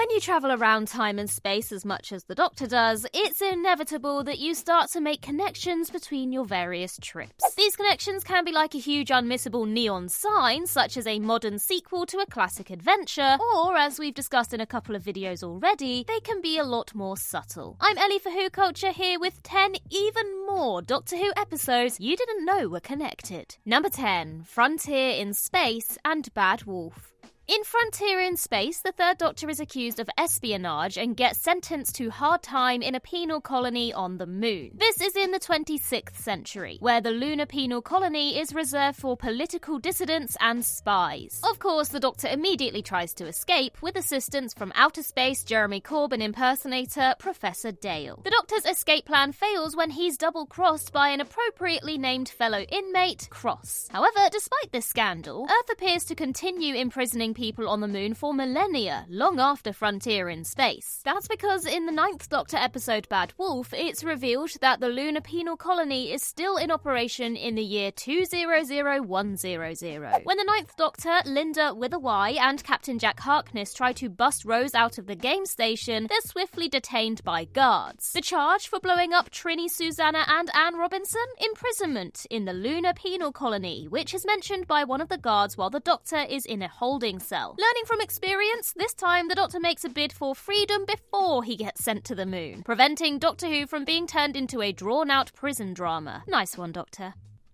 When you travel around time and space as much as the Doctor does, it's inevitable that you start to make connections between your various trips. These connections can be like a huge unmissable neon sign, such as a modern sequel to a classic adventure, or, as we've discussed in a couple of videos already, they can be a lot more subtle. I'm Ellie for Who Culture here with 10 even more Doctor Who episodes you didn't know were connected. Number 10, Frontier in Space and Bad Wolf. In Frontier in Space, the Third Doctor is accused of espionage and gets sentenced to hard time in a penal colony on the Moon. This is in the 26th century, where the lunar penal colony is reserved for political dissidents and spies. Of course, the Doctor immediately tries to escape with assistance from outer space Jeremy Corbyn impersonator Professor Dale. The Doctor's escape plan fails when he's double-crossed by an appropriately named fellow inmate, Cross. However, despite this scandal, Earth appears to continue imprisoning people on the Moon for millennia, long after Frontier in Space. That's because in the 9th Doctor episode Bad Wolf, it's revealed that the lunar penal colony is still in operation in the year 200100. When the 9th Doctor, Linda with a Y, and Captain Jack Harkness try to bust Rose out of the game station, they're swiftly detained by guards. The charge for blowing up Trini, Susanna, and Anne Robinson? Imprisonment in the lunar penal colony, which is mentioned by one of the guards while the Doctor is in a holding cell. Learning from experience, this time the Doctor makes a bid for freedom before he gets sent to the Moon, preventing Doctor Who from being turned into a drawn-out prison drama. Nice one, Doctor.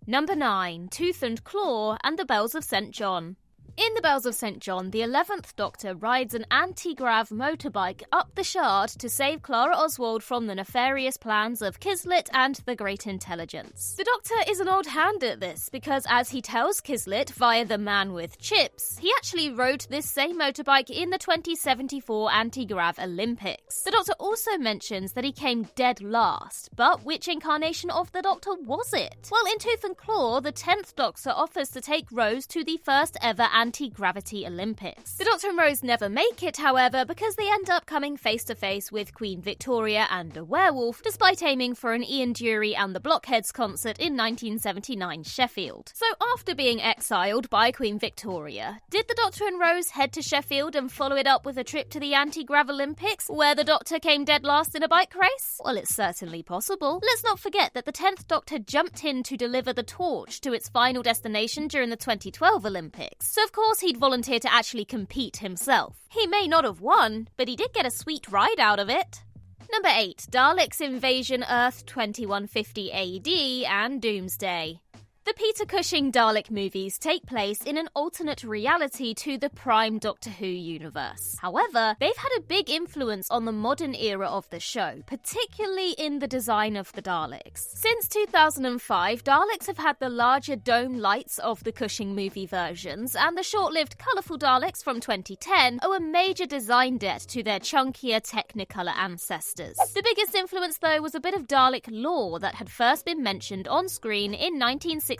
Number 9, Tooth and Claw and the Bells of St. John. In The Bells of St. John, the 11th Doctor rides an anti-grav motorbike up the Shard to save Clara Oswald from the nefarious plans of Kislet and the Great Intelligence. The Doctor is an old hand at this because, as he tells Kislet via the man with chips, he actually rode this same motorbike in the 2074 anti-grav Olympics. The Doctor also mentions that he came dead last, but which incarnation of the Doctor was it? Well, in Tooth and Claw, the 10th Doctor offers to take Rose to the first ever anti-gravity Olympics. The Doctor and Rose never make it, however, because they end up coming face-to-face with Queen Victoria and a werewolf, despite aiming for an Ian Dury and the Blockheads concert in 1979 Sheffield. So after being exiled by Queen Victoria, did the Doctor and Rose head to Sheffield and follow it up with a trip to the anti-grav Olympics, where the Doctor came dead last in a bike race? Well, it's certainly possible. Let's not forget that the 10th Doctor jumped in to deliver the torch to its final destination during the 2012 Olympics. So of course he'd volunteer to actually compete himself. He may not have won, but he did get a sweet ride out of it. Number 8, Daleks Invasion Earth 2150 AD and Doomsday. The Peter Cushing Dalek movies take place in an alternate reality to the prime Doctor Who universe. However, they've had a big influence on the modern era of the show, particularly in the design of the Daleks. Since 2005, Daleks have had the larger dome lights of the Cushing movie versions, and the short-lived colourful Daleks from 2010 owe a major design debt to their chunkier Technicolor ancestors. The biggest influence, though, was a bit of Dalek lore that had first been mentioned on screen in 1966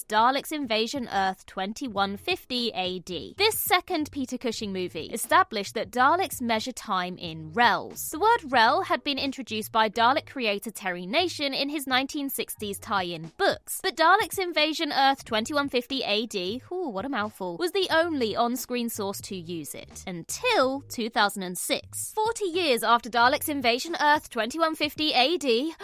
Daleks Invasion Earth 2150 AD. This second Peter Cushing movie established that Daleks measure time in rels. The word rel had been introduced by Dalek creator Terry Nation in his 1960s tie-in books, but Daleks Invasion Earth 2150 AD, what a mouthful, was the only on-screen source to use it, until 2006. 40 years after Daleks Invasion Earth 2150 AD,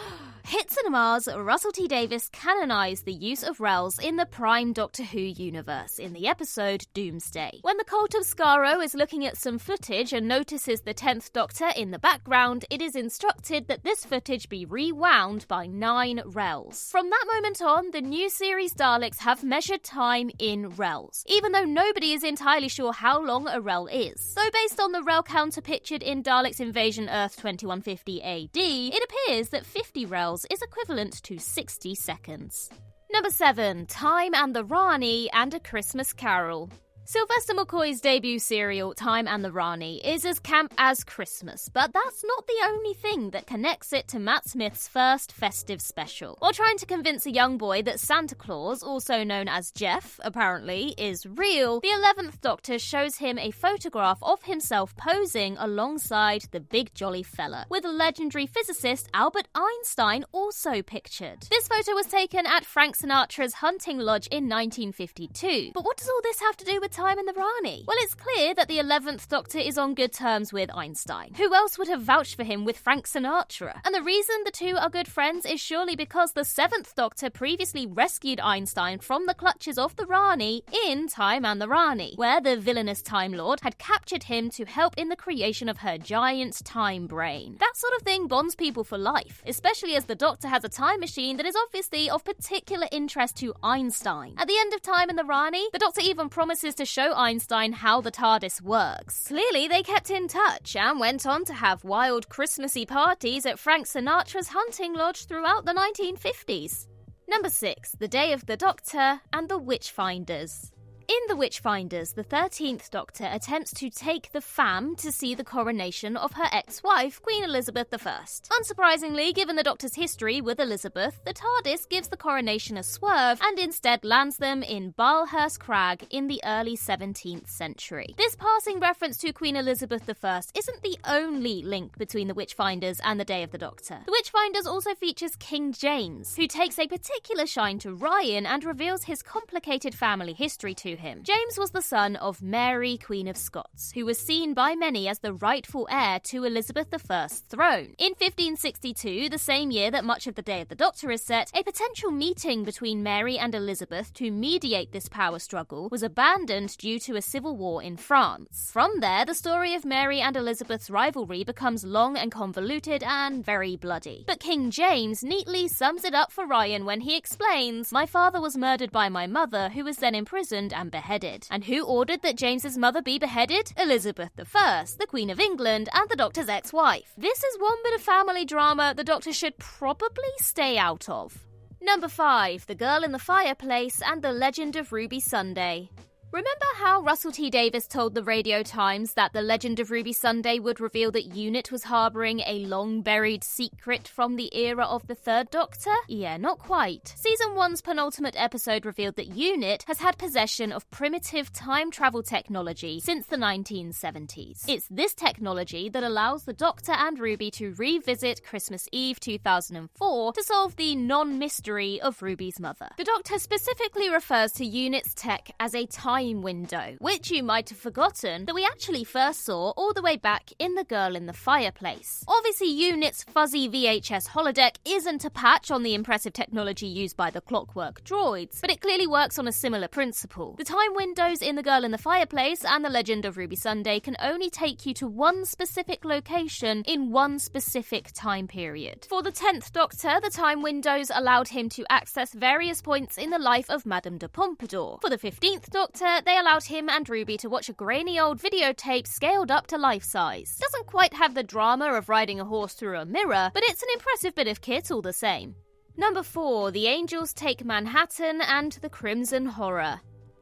hit cinemas, Russell T Davies canonised the use of rels in the prime Doctor Who universe in the episode Doomsday. When the Cult of Skaro is looking at some footage and notices the 10th Doctor in the background, it is instructed that this footage be rewound by 9 rels. From that moment on, the new series Daleks have measured time in rels, even though nobody is entirely sure how long a rel is. So based on the rel counter pictured in Daleks Invasion Earth 2150 AD, it appears that 50 rels is equivalent to 60 seconds. Number 7, Time and the Rani and A Christmas Carol. Sylvester McCoy's debut serial, Time and the Rani, is as camp as Christmas, but that's not the only thing that connects it to Matt Smith's first festive special. While trying to convince a young boy that Santa Claus, also known as Jeff, apparently, is real, the 11th Doctor shows him a photograph of himself posing alongside the big jolly fella, with legendary physicist Albert Einstein also pictured. This photo was taken at Frank Sinatra's hunting lodge in 1952. But what does all this have to do with time in the Rani? Well, it's clear that the 11th Doctor is on good terms with Einstein. Who else would have vouched for him with Frank Sinatra? And the reason the two are good friends is surely because the 7th Doctor previously rescued Einstein from the clutches of the Rani in Time and the Rani, where the villainous Time Lord had captured him to help in the creation of her giant time brain. That sort of thing bonds people for life, especially as the Doctor has a time machine that is obviously of particular interest to Einstein. At the end of Time in the Rani, the Doctor even promises to show Einstein how the TARDIS works. Clearly, they kept in touch and went on to have wild Christmassy parties at Frank Sinatra's hunting lodge throughout the 1950s. Number 6. The Day of the Doctor and the Witchfinders. In The Witchfinders, the 13th Doctor attempts to take the fam to see the coronation of her ex-wife, Queen Elizabeth I. Unsurprisingly, given the Doctor's history with Elizabeth, the TARDIS gives the coronation a swerve and instead lands them in Balhurst Crag in the early 17th century. This passing reference to Queen Elizabeth I isn't the only link between the Witchfinders and the Day of the Doctor. The Witchfinders also features King James, who takes a particular shine to Ryan and reveals his complicated family history to him. James was the son of Mary, Queen of Scots, who was seen by many as the rightful heir to Elizabeth I's throne. In 1562, the same year that much of the Day of the Doctor is set, a potential meeting between Mary and Elizabeth to mediate this power struggle was abandoned due to a civil war in France. From there, the story of Mary and Elizabeth's rivalry becomes long and convoluted and very bloody. But King James neatly sums it up for Ryan when he explains, "My father was murdered by my mother, who was then imprisoned and beheaded. And who ordered that James's mother be beheaded? Elizabeth I, the Queen of England and the Doctor's ex-wife." This is one bit of family drama the Doctor should probably stay out of. Number 5. The Girl in the Fireplace and the Legend of Ruby Sunday. Remember how Russell T Davies told the Radio Times that the Legend of Ruby Sunday would reveal that UNIT was harbouring a long-buried secret from the era of the Third Doctor? Yeah, not quite. Season 1's penultimate episode revealed that UNIT has had possession of primitive time travel technology since the 1970s. It's this technology that allows the Doctor and Ruby to revisit Christmas Eve 2004 to solve the non-mystery of Ruby's mother. The Doctor specifically refers to UNIT's tech as a time window, which you might have forgotten that we actually first saw all the way back in The Girl in the Fireplace. Obviously, UNIT's fuzzy VHS holodeck isn't a patch on the impressive technology used by the Clockwork droids, but it clearly works on a similar principle. The time windows in The Girl in the Fireplace and The Legend of Ruby Sunday can only take you to one specific location in one specific time period. For the 10th Doctor, the time windows allowed him to access various points in the life of Madame de Pompadour. For the 15th Doctor, they allowed him and Ruby to watch a grainy old videotape scaled up to life size. Doesn't quite have the drama of riding a horse through a mirror, but it's an impressive bit of kit all the same. Number 4. The Angels Take Manhattan and the Crimson Horror.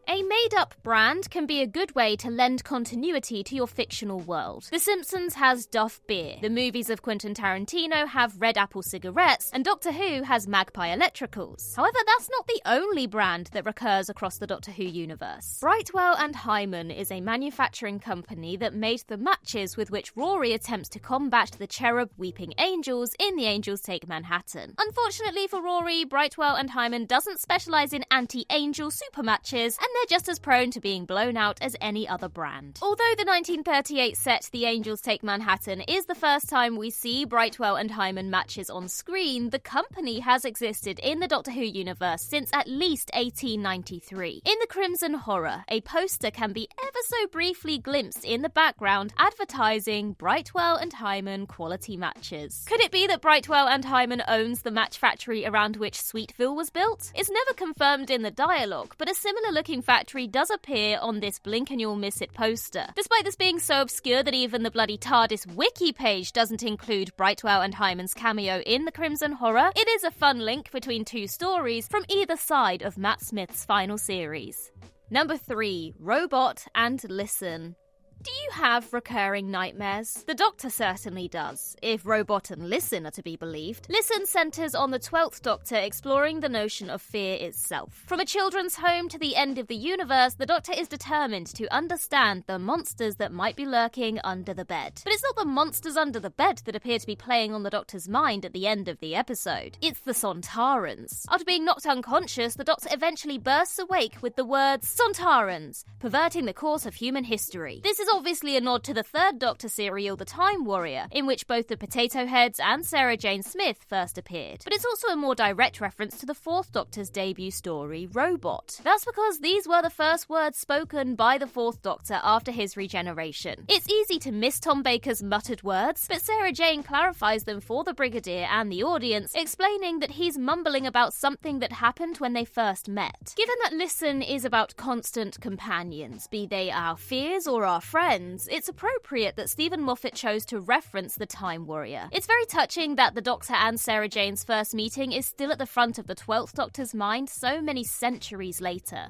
A made-up brand can be a good way to lend continuity to your fictional world. The Simpsons has Duff Beer, the movies of Quentin Tarantino have Red Apple cigarettes, and Doctor Who has Magpie Electricals. However, that's not the only brand that recurs across the Doctor Who universe. Brightwell and Hyman is a manufacturing company that made the matches with which Rory attempts to combat the cherub weeping angels in The Angels Take Manhattan. Unfortunately for Rory, Brightwell and Hyman doesn't specialise in anti-angel super matches, and they're just as prone to being blown out as any other brand. Although the 1938 set The Angels Take Manhattan is the first time we see Brightwell and Hyman matches on screen, the company has existed in the Doctor Who universe since at least 1893. In The Crimson Horror, a poster can be ever so briefly glimpsed in the background advertising Brightwell and Hyman quality matches. Could it be that Brightwell and Hyman owns the match factory around which Sweetville was built? It's never confirmed in the dialogue, but a similar looking factory does appear on this blink and you'll miss it poster. Despite this being so obscure that even the bloody TARDIS wiki page doesn't include Brightwell and Hyman's cameo in The Crimson Horror, it is a fun link between two stories from either side of Matt Smith's final series. Number 3. Robot and Listen. Do you have recurring nightmares? The Doctor certainly does, if Robot and Listen are to be believed. Listen centres on the 12th Doctor exploring the notion of fear itself. From a children's home to the end of the universe, the Doctor is determined to understand the monsters that might be lurking under the bed. But it's not the monsters under the bed that appear to be playing on the Doctor's mind at the end of the episode. It's the Sontarans. After being knocked unconscious, the Doctor eventually bursts awake with the words, "Sontarans, perverting the course of human history." This is obviously a nod to the 3rd Doctor serial The Time Warrior, in which both the Potato Heads and Sarah Jane Smith first appeared. But it's also a more direct reference to the 4th Doctor's debut story, Robot. That's because these were the first words spoken by the 4th Doctor after his regeneration. It's easy to miss Tom Baker's muttered words, but Sarah Jane clarifies them for the Brigadier and the audience, explaining that he's mumbling about something that happened when they first met. Given that Listen is about constant companions, be they our fears or our friends, it's appropriate that Stephen Moffat chose to reference the Time Warrior. It's very touching that the Doctor and Sarah Jane's first meeting is still at the front of the 12th Doctor's mind so many centuries later.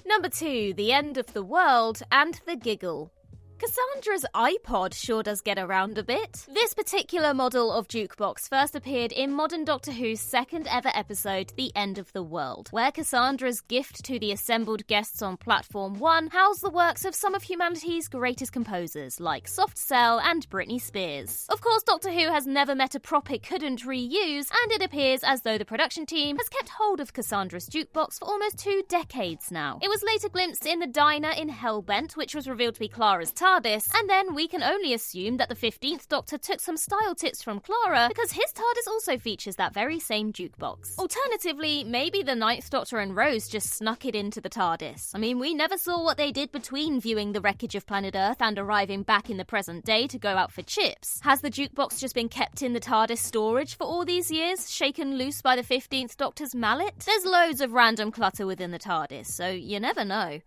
Number 2, The End of the World and the Giggle. Cassandra's iPod sure does get around a bit. This particular model of jukebox first appeared in modern Doctor Who's 2nd ever episode, The End of the World, where Cassandra's gift to the assembled guests on Platform 1 housed the works of some of humanity's greatest composers, like Soft Cell and Britney Spears. Of course, Doctor Who has never met a prop it couldn't reuse, and it appears as though the production team has kept hold of Cassandra's jukebox for almost 2 decades now. It was later glimpsed in the diner in Hellbent, which was revealed to be Clara's TARDIS, and then we can only assume that the 15th Doctor took some style tips from Clara because his TARDIS also features that very same jukebox. Alternatively, maybe the 9th Doctor and Rose just snuck it into the TARDIS. I mean, we never saw what they did between viewing the wreckage of planet Earth and arriving back in the present day to go out for chips. Has the jukebox just been kept in the TARDIS storage for all these years, shaken loose by the 15th Doctor's mallet? There's loads of random clutter within the TARDIS, so you never know.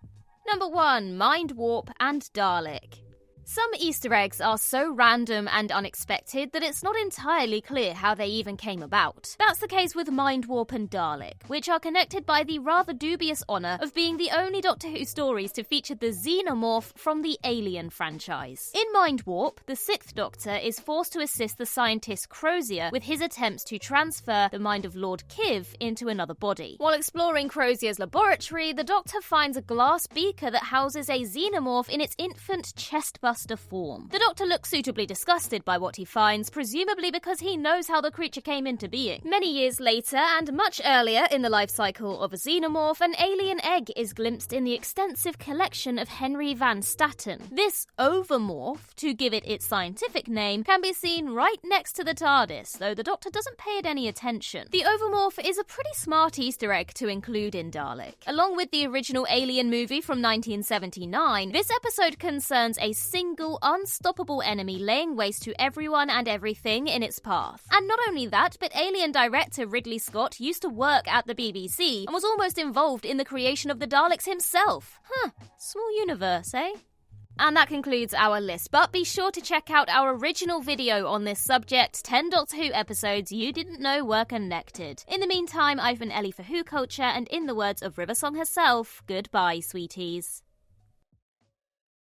Number 1, Mind Warp and Dalek. Some Easter eggs are so random and unexpected that it's not entirely clear how they even came about. That's the case with Mind Warp and Dalek, which are connected by the rather dubious honour of being the only Doctor Who stories to feature the xenomorph from the Alien franchise. In Mind Warp, the 6th Doctor is forced to assist the scientist Crozier with his attempts to transfer the mind of Lord Kiv into another body. While exploring Crozier's laboratory, the Doctor finds a glass beaker that houses a xenomorph in its infant chestbuster form. The Doctor looks suitably disgusted by what he finds, presumably because he knows how the creature came into being. Many years later, and much earlier in the life cycle of a xenomorph, an alien egg is glimpsed in the extensive collection of Henry Van Statten. This ovomorph, to give it its scientific name, can be seen right next to the TARDIS, though the Doctor doesn't pay it any attention. The ovomorph is a pretty smart Easter egg to include in Dalek. Along with the original Alien movie from 1979, this episode concerns a single unstoppable enemy laying waste to everyone and everything in its path. And not only that, but Alien director Ridley Scott used to work at the BBC and was almost involved in the creation of the Daleks himself. Small universe, eh? And that concludes our list, but be sure to check out our original video on this subject, 10 Doctor Who episodes you didn't know were connected. In the meantime, I've been Ellie for Who Culture, and in the words of Riversong herself, goodbye, sweeties.